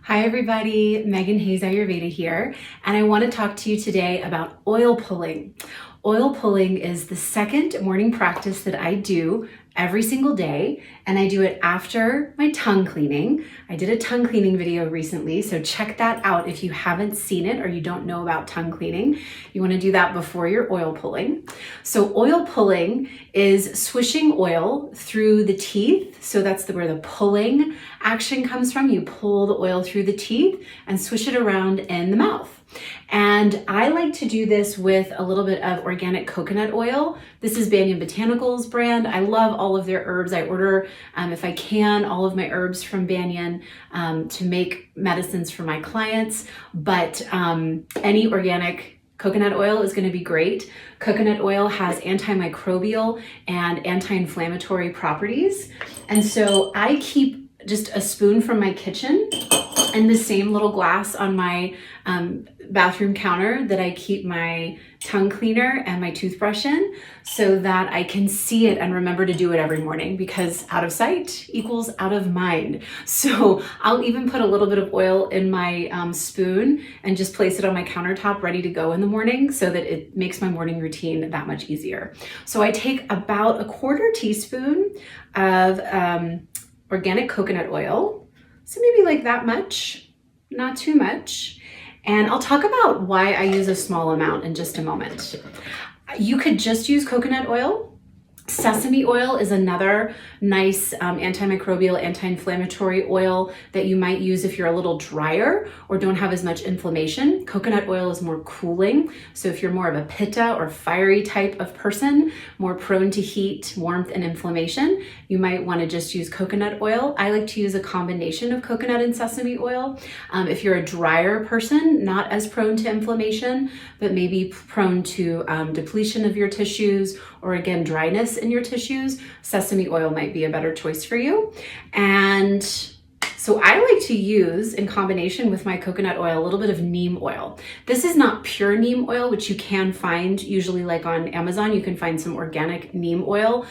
Hi everybody, Meghan Ayurveda here, and I want to talk to you today about oil pulling. Oil pulling is the second morning practice that I do every single day, and I do it after my tongue cleaning. I did a tongue cleaning video recently, so check that out if you haven't seen it or you don't know about tongue cleaning. You want to do that before your oil pulling. So oil pulling is swishing oil through the teeth. So that's where the pulling action comes from. You pull the oil through the teeth and swish it around in the mouth. And I like to do this with a little bit of organic coconut oil. This is Banyan Botanicals brand. I love all of their herbs. I order, if I can, all of my herbs from Banyan to make medicines for my clients. But any organic coconut oil is going to be great. Coconut oil has antimicrobial and anti-inflammatory properties. And so I keep just a spoon from my kitchen and the same little glass on my bathroom counter that I keep my tongue cleaner and my toothbrush in, so that I can see it and remember to do it every morning, because out of sight equals out of mind. So I'll even put a little bit of oil in my spoon and just place it on my countertop ready to go in the morning, so that it makes my morning routine that much easier. So I take about a quarter teaspoon of organic coconut oil, so maybe like that much, not too much. And I'll talk about why I use a small amount in just a moment. You could just use coconut oil. Sesame oil is another nice antimicrobial, anti-inflammatory oil that you might use if you're a little drier or don't have as much inflammation. Coconut oil is more cooling. So if you're more of a pitta or fiery type of person, more prone to heat, warmth, and inflammation, you might want to just use coconut oil. I like to use a combination of coconut and sesame oil. If you're a drier person, not as prone to inflammation, but maybe prone to depletion of your tissues, or again, dryness in your tissues, sesame oil might be a better choice for you. And so I like to use, in combination with my coconut oil, a little bit of neem oil. This is not pure neem oil, which you can find usually like on Amazon. You can find some organic neem oil.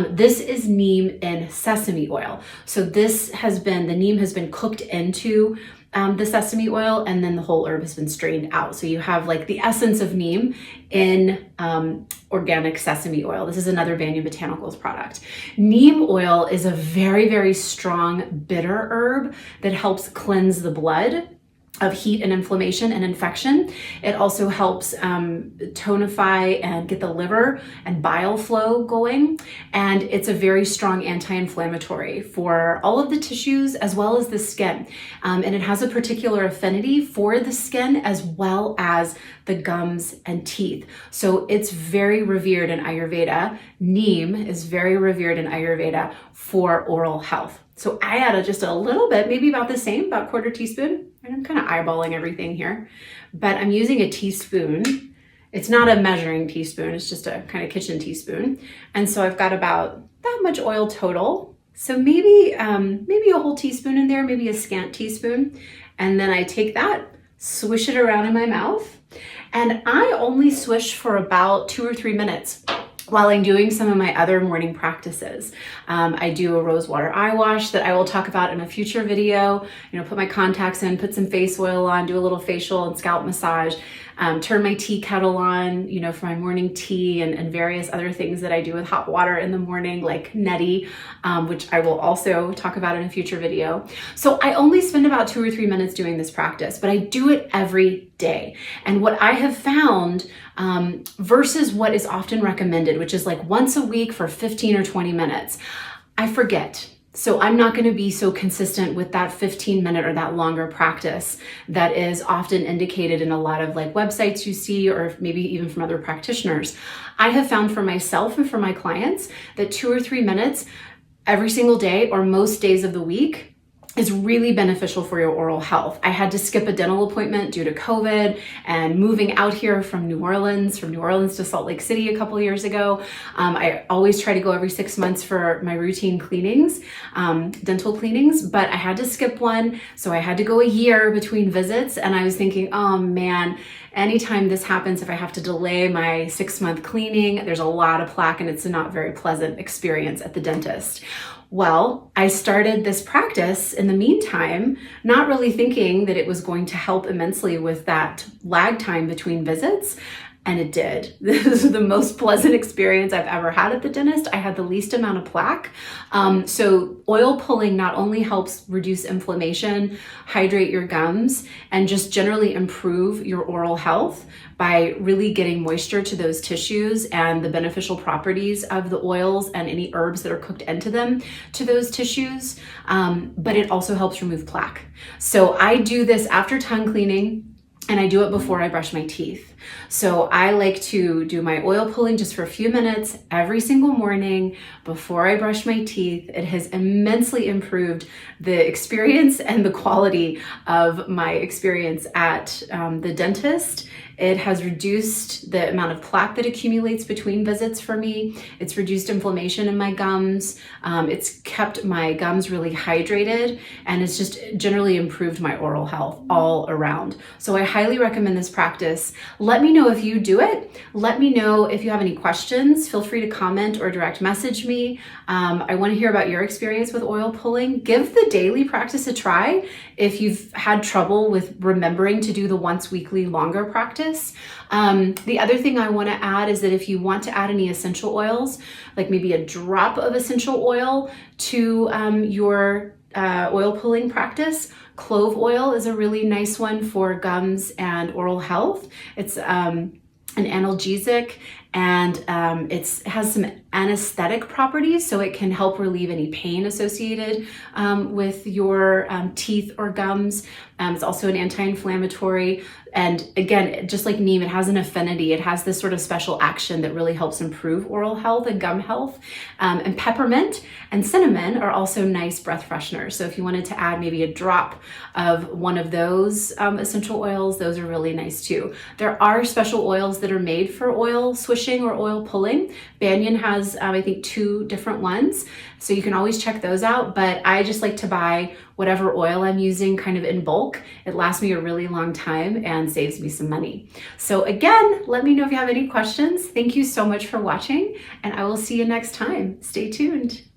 This is neem in sesame oil. So the neem has been cooked into the sesame oil, and then the whole herb has been strained out. So you have like the essence of neem in organic sesame oil. This is another Banyan Botanicals product. Neem oil is a very, very strong bitter herb that helps cleanse the blood of heat and inflammation and infection. It also helps tonify and get the liver and bile flow going. And it's a very strong anti-inflammatory for all of the tissues as well as the skin. And it has a particular affinity for the skin as well as the gums and teeth. So it's very revered in Ayurveda. Neem is very revered in Ayurveda for oral health. So I added just a little bit, maybe about the same, about quarter teaspoon. I'm kind of eyeballing everything here, but I'm using a teaspoon. It's not a measuring teaspoon, it's just a kind of kitchen teaspoon. And so I've got about that much oil total. So maybe a whole teaspoon in there, maybe a scant teaspoon. And then I take that, swish it around in my mouth. And I only swish for about 2 or 3 minutes while I'm doing some of my other morning practices. I do a rose water eye wash that I will talk about in a future video. Put my contacts in, put some face oil on, do a little facial and scalp massage, turn my tea kettle on, for my morning tea, and various other things that I do with hot water in the morning, like neti, which I will also talk about in a future video. So I only spend about 2 or 3 minutes doing this practice, but I do it every day. And what I have found versus what is often recommended, which is like once a week for 15 or 20 minutes, I forget. So I'm not going to be so consistent with that 15-minute or that longer practice that is often indicated in a lot of like websites you see, or maybe even from other practitioners. I have found for myself and for my clients that 2 or 3 minutes every single day or most days of the week is really beneficial for your oral health. I had to skip a dental appointment due to COVID and moving out here from New Orleans to Salt Lake City a couple of years ago. I always try to go every 6 months for my routine cleanings, dental cleanings, but I had to skip one. So I had to go a year between visits, and I was thinking, oh man, anytime this happens, if I have to delay my 6-month cleaning, there's a lot of plaque and it's a not very pleasant experience at the dentist. Well, I started this practice in the meantime, not really thinking that it was going to help immensely with that lag time between visits. And it did. This is the most pleasant experience I've ever had at the dentist. I had the least amount of plaque. So oil pulling not only helps reduce inflammation, hydrate your gums, and just generally improve your oral health by really getting moisture to those tissues and the beneficial properties of the oils and any herbs that are cooked into them to those tissues. But it also helps remove plaque. So I do this after tongue cleaning, and I do it before I brush my teeth. So I like to do my oil pulling just for a few minutes every single morning before I brush my teeth. It has immensely improved the experience and the quality of my experience at the dentist. It has reduced the amount of plaque that accumulates between visits for me. It's reduced inflammation in my gums. It's kept my gums really hydrated, and it's just generally improved my oral health all around. So I highly recommend this practice. Let me know if you do it. Let me know if you have any questions. Feel free to comment or direct message me. I want to hear about your experience with oil pulling. Give the daily practice a try if you've had trouble with remembering to do the once weekly longer practice. The other thing I want to add is that if you want to add any essential oils, like maybe a drop of essential oil to your oil pulling practice, clove oil is a really nice one for gums and oral health. It's an analgesic, and it has some anesthetic properties, so it can help relieve any pain associated with your teeth or gums. It's also an anti-inflammatory, and again, just like neem, it has an affinity. It has this sort of special action that really helps improve oral health and gum health. And peppermint and cinnamon are also nice breath fresheners. So if you wanted to add maybe a drop of one of those essential oils, those are really nice too. There are special oils that are made for oil swishing or oil pulling. Banyan has, I think, 2 different ones. So you can always check those out, but I just like to buy whatever oil I'm using kind of in bulk. It lasts me a really long time and saves me some money. So again, let me know if you have any questions. Thank you so much for watching, and I will see you next time. Stay tuned.